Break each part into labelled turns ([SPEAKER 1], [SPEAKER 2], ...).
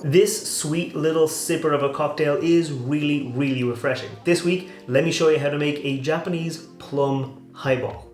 [SPEAKER 1] This sweet little sipper of a cocktail is really refreshing. This week, let me show you how to make a Japanese plum highball.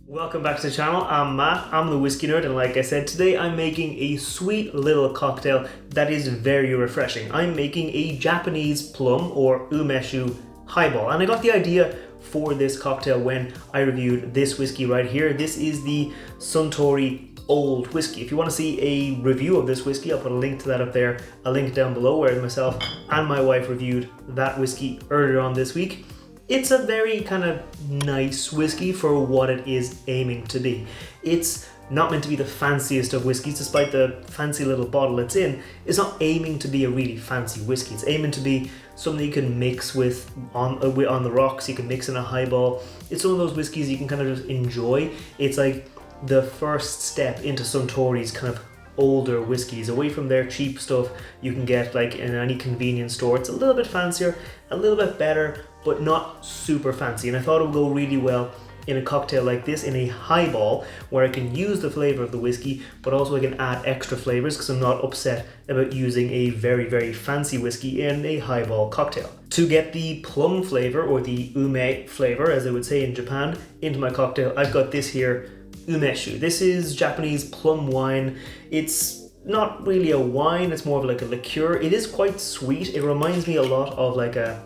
[SPEAKER 1] Welcome back to the channel. I'm Matt, I'm the whiskey nerd, and like I said, today I'm making a sweet little cocktail that is very refreshing. I'm making a Japanese plum or umeshu highball, and I got the idea for this cocktail when I reviewed this whiskey right here. This is the Suntory Old Whisky. If you want to see a review of this whiskey, I'll put a link to that up there, a link down below where myself and my wife reviewed that whiskey earlier on this week. It's a very kind of nice whiskey for what it is aiming to be. It's not meant to be the fanciest of whiskeys, despite the fancy little bottle it's in. It's not aiming to be a really fancy whiskey. It's aiming to be something you can mix with on the rocks. You can mix in a highball. It's one of those whiskeys you can kind of just enjoy. It's like the first step into Suntory's kind of older whiskeys, away from their cheap stuff you can get like in any convenience store. It's a little bit fancier, a little bit better, but not super fancy. And I thought it would go really well in a cocktail like this, in a highball, where I can use the flavor of the whiskey, but also I can add extra flavors because I'm not upset about using a very fancy whiskey in a highball cocktail. To get the plum flavor, or the ume flavor as they would say in Japan, into my cocktail, I've got this here, Umeshu. This is Japanese plum wine. It's not really a wine, it's more of like a liqueur. It is quite sweet. It reminds me a lot of like a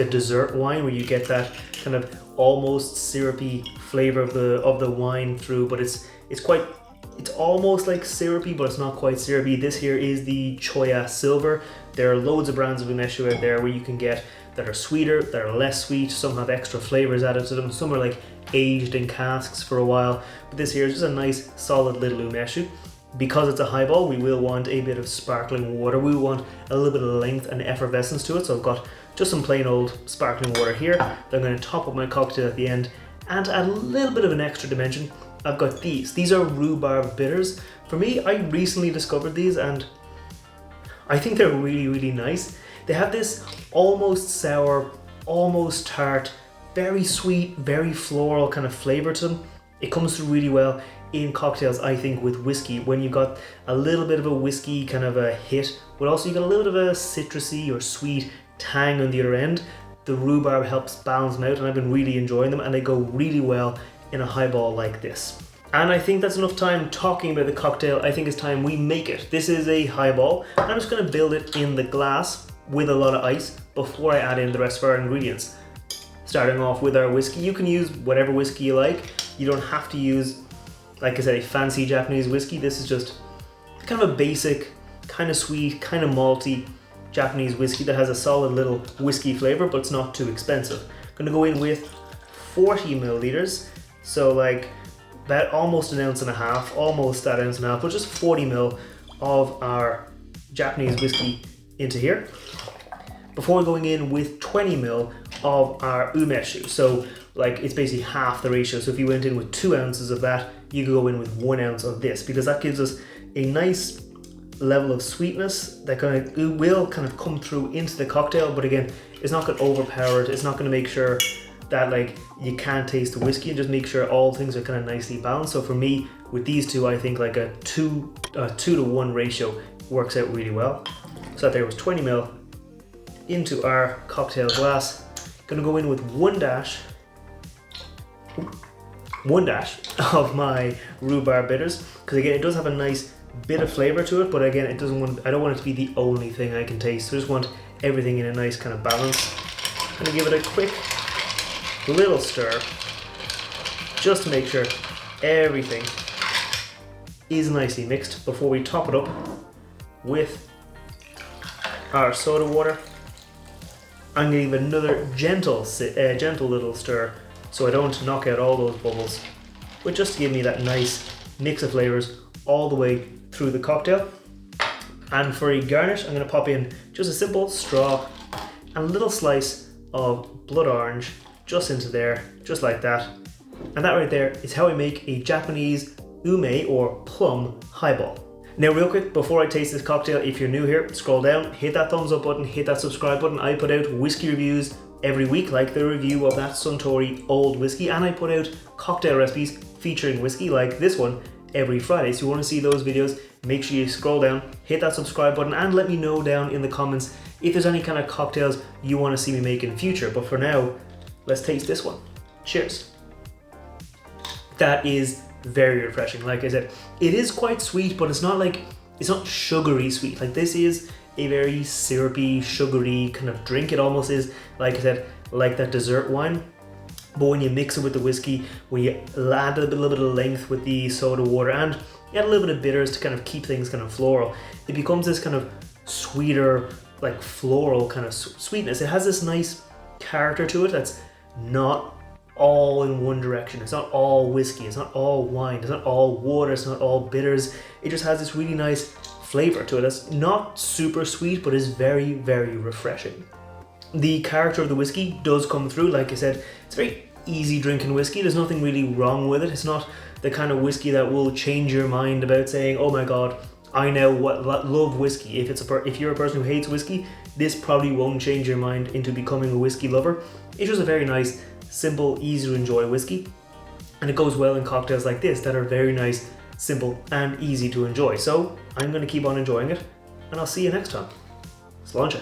[SPEAKER 1] dessert wine, where you get that kind of almost syrupy flavor of the wine through, but it's almost like syrupy, but it's not quite syrupy. This here is the Choya Silver. There are loads of brands of umeshu out there where you can get that are sweeter, that are less sweet. Some have extra flavors added to them. Some are like aged in casks for a while. But this here is just a nice solid little umeshu. Because it's a highball, we will want a bit of sparkling water. We want a little bit of length and effervescence to it. So I've got just some plain old sparkling water here that I'm going to top up my cocktail at the end and add a little bit of an extra dimension. I've got these. These are rhubarb bitters. For me, I recently discovered these and I think they're really nice. They have this almost sour, almost tart, very sweet, very floral kind of flavor to them. It comes through really well in cocktails, I think, with whiskey, when you've got a little bit of a whiskey kind of a hit, but also you got a little bit of a citrusy or sweet tang on the other end. The rhubarb helps balance them out, and I've been really enjoying them, and they go really well in a highball like this. And I think that's enough time talking about the cocktail. I think it's time we make it. This is a highball, and I'm just going to build it in the glass with a lot of ice before I add in the rest of our ingredients. Starting off with our whiskey. You can use whatever whiskey you like. You don't have to use, like I said, a fancy Japanese whiskey. This is just kind of a basic, kind of sweet, kind of malty Japanese whiskey that has a solid little whiskey flavor, but it's not too expensive. I'm gonna go in with 40 milliliters, so like about almost an ounce and a half, almost that ounce and a half, but just 40 ml of our Japanese whiskey into here, before going in with 20 ml of our umeshu. So like it's basically half the ratio. So if you went in with 2 ounces of that, you could go in with 1 ounce of this, because that gives us a nice level of sweetness that will kind of come through into the cocktail. But again, it's not going to overpower it. It's not going to make sure that like you can't taste the whiskey, and just make sure all things are kind of nicely balanced. So for me, with these two, I think like a 2 to 1 ratio works out really well. So that there was 20 ml into our cocktail glass. Gonna go in with one dash of my rhubarb bitters, because again, it does have a nice bit of flavor to it, but again, I don't want it to be the only thing I can taste. So I just want everything in a nice kind of balance. I'm gonna give it a quick little stir, just to make sure everything is nicely mixed before we top it up with our soda water. I'm going to give it another gentle little stir, so I don't knock out all those bubbles, but just to give me that nice mix of flavors all the way through the cocktail. And for a garnish, I'm going to pop in just a simple straw and a little slice of blood orange just into there, just like that. And that right there is how I make a Japanese ume or plum highball. Now real quick, before I taste this cocktail, if you're new here, scroll down, hit that thumbs up button, hit that subscribe button. I put out whiskey reviews every week, like the review of that Suntory Old Whisky, and I put out cocktail recipes featuring whiskey like this one every Friday. So if you want to see those videos, make sure you scroll down, hit that subscribe button, and let me know down in the comments if there's any kind of cocktails you want to see me make in future. But for now, let's taste this one. Cheers. That is very refreshing. Like I said, it is quite sweet, but it's not sugary sweet. Like, this is a very syrupy, sugary kind of drink. It almost is, like I said, like that dessert wine. But when you mix it with the whiskey, when you add a little bit of length with the soda water and you add a little bit of bitters to kind of keep things kind of floral, it becomes this kind of sweeter, like floral kind of sweetness. It has this nice character to it that's not all in one direction. It's not all whiskey, it's not all wine, it's not all water, it's not all bitters. It just has this really nice flavor to it that's not super sweet, but is very, very refreshing. The character of the whiskey does come through. Like I said, it's very easy drinking whiskey. There's nothing really wrong with it. It's not the kind of whiskey that will change your mind about saying, oh my god, I now love whiskey. If you're a person who hates whiskey, this probably won't change your mind into becoming a whiskey lover. It's just a very nice, simple, easy to enjoy whiskey, and it goes well in cocktails like this that are very nice, simple, and easy to enjoy. So I'm going to keep on enjoying it, and I'll see you next time. Sláinte.